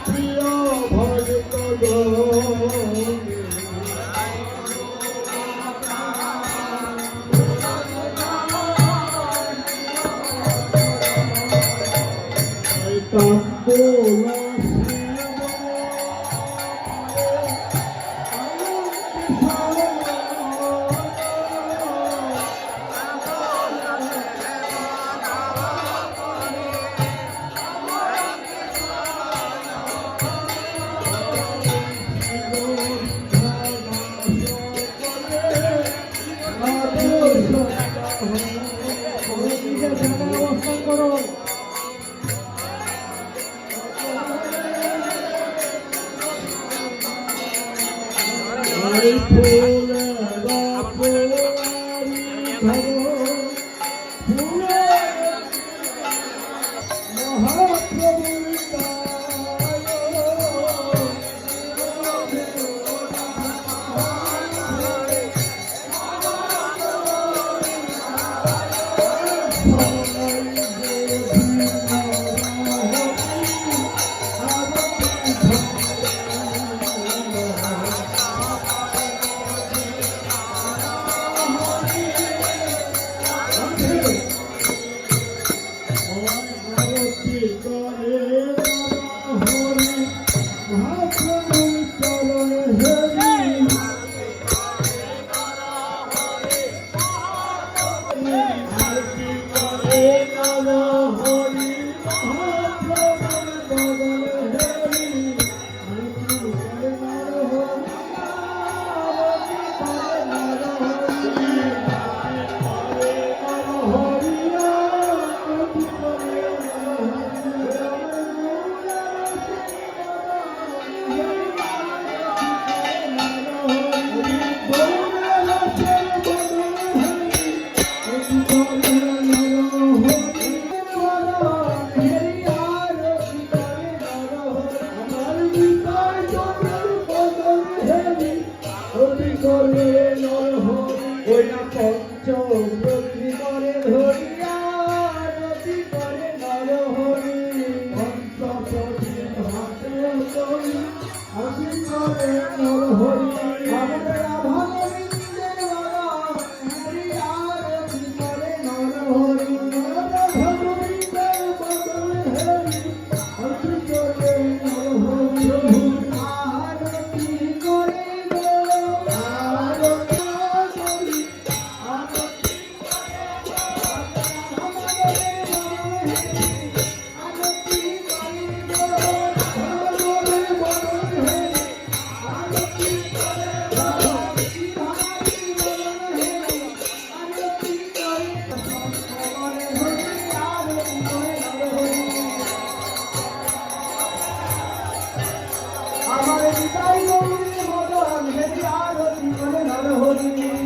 প্রিয় ভক্ত অবস্থান করো। পঞ্চবক্রী করে ধরিয়া রতি করে নরহরি পঞ্চবক্রী হাতে করি হাসি করে নরহরি আমাদের ভাগবতীদের বাবা হরিয়া রতি করে নরহরি ভাগবতীদের বদলে হরি হাসি করে নরহরি আরতি করে আমার বিদায় গৌরী মদন হেরি আরতি করে নরহরি।